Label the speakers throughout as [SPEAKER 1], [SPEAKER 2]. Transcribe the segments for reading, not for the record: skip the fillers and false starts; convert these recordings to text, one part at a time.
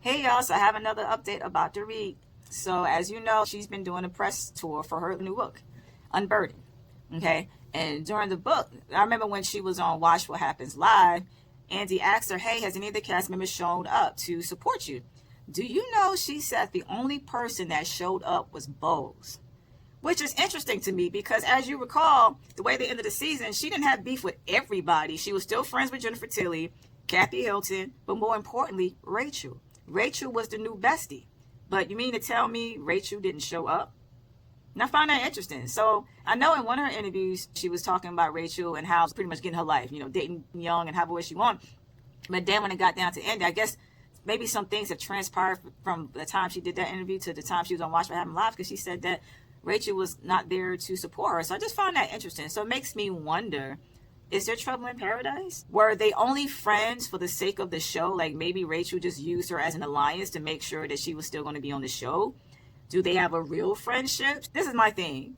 [SPEAKER 1] Hey y'all, so I have another update about Dorit. So as you know, she's been doing a press tour for her new book, Unburdened. Okay, and during the book, I remember when she was on Watch What Happens Live, Andy asked her, hey, has any of the cast members shown up to support you? Do you know she said the only person that showed up was Bose? Which is interesting to me because, as you recall, the way they ended the season, she didn't have beef with everybody. She was still friends with Jennifer Tilly, Kathy Hilton, but more importantly, Rachel. Rachel was the new bestie. But you mean to tell me Rachel didn't show up? And I find that interesting. So I know in one of her interviews, she was talking about Rachel and how pretty much getting her life, dating young and have what she want. But then when it got down to Andy, I guess maybe some things have transpired from the time she did that interview to the time she was on Watch What Happened Live, because she said that Rachel was not there to support her. So I just found that interesting. So it makes me wonder, is there trouble in paradise? Were they only friends for the sake of the show? Like maybe Rachel just used her as an alliance to make sure that she was still going to be on the show? Do they have a real friendship? This is my thing.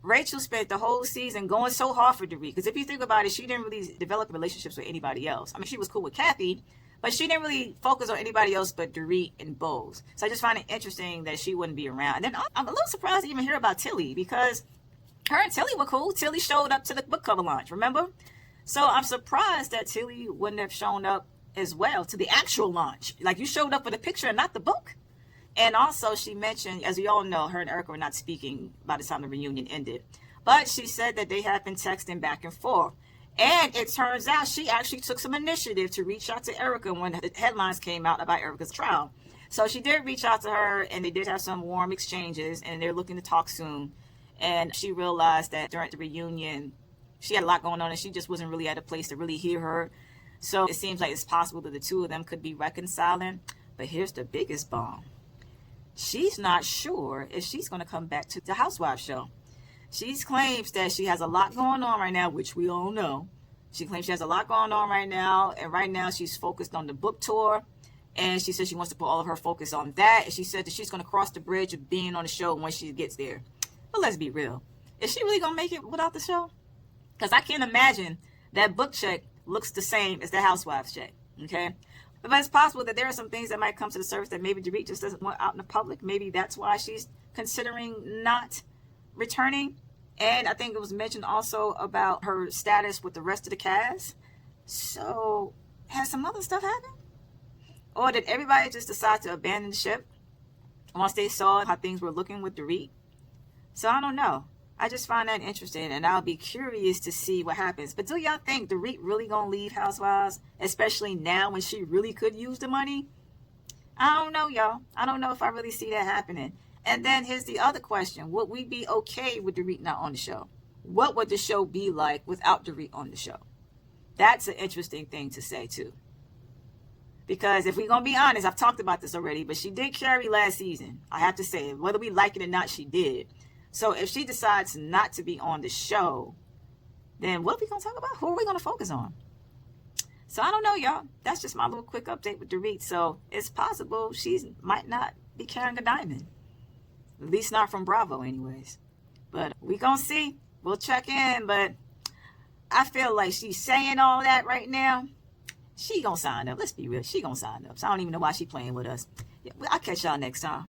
[SPEAKER 1] Rachel spent the whole season going so hard for Dorit. Because if you think about it, she didn't really develop relationships with anybody else. I mean, she was cool with Kathy, but she didn't really focus on anybody else but Dorit and Bose. So I just find it interesting that she wouldn't be around. And then I'm a little surprised to even hear about Tilly, because her and Tilly were cool. Tilly showed up to the book cover launch, remember? So I'm surprised that Tilly wouldn't have shown up as well to the actual launch. Like, you showed up for the picture and not the book. And also she mentioned, as we all know, her and Erica were not speaking by the time the reunion ended. But she said that they have been texting back and forth. And it turns out she actually took some initiative to reach out to Erica when the headlines came out about Erica's trial. So she did reach out to her, and they did have some warm exchanges, and they're looking to talk soon. And she realized that during the reunion, she had a lot going on, and she just wasn't really at a place to really hear her. So it seems like it's possible that the two of them could be reconciling. But here's the biggest bomb. She's not sure if she's going to come back to the Housewives show. She claims that she has a lot going on right now, which we all know. She claims she has a lot going on right now, and right now she's focused on the book tour. And she said she wants to put all of her focus on that. And she said that she's going to cross the bridge of being on the show once she gets there. But let's be real. Is she really going to make it without the show? Because I can't imagine that book check looks the same as the Housewives check. Okay? But it's possible that there are some things that might come to the surface that maybe Dorit just doesn't want out in the public. Maybe that's why she's considering not returning. And I think it was mentioned also about her status with the rest of the cast. So has some other stuff happened? Or did everybody just decide to abandon the ship once they saw how things were looking with Dorit? So I don't know. I just find that interesting, and I'll be curious to see what happens. But do y'all think Dorit really gonna leave Housewives, especially now when she really could use the money? I don't know, y'all. I don't know if I really see that happening. And then here's the other question. Would we be okay with Dorit not on the show? What would the show be like without Dorit on the show? That's an interesting thing to say, too. Because if we're going to be honest, I've talked about this already, but she did carry last season. I have to say, whether we like it or not, she did. So if she decides not to be on the show, then what are we going to talk about? Who are we going to focus on? So I don't know, y'all. That's just my little quick update with Dorit. So it's possible she might not be carrying a diamond. At least not from Bravo anyways. But we going to see. We'll check in. But I feel like she's saying all that right now. She going to sign up. Let's be real. She going to sign up. So I don't even know why she playing with us. I'll catch y'all next time.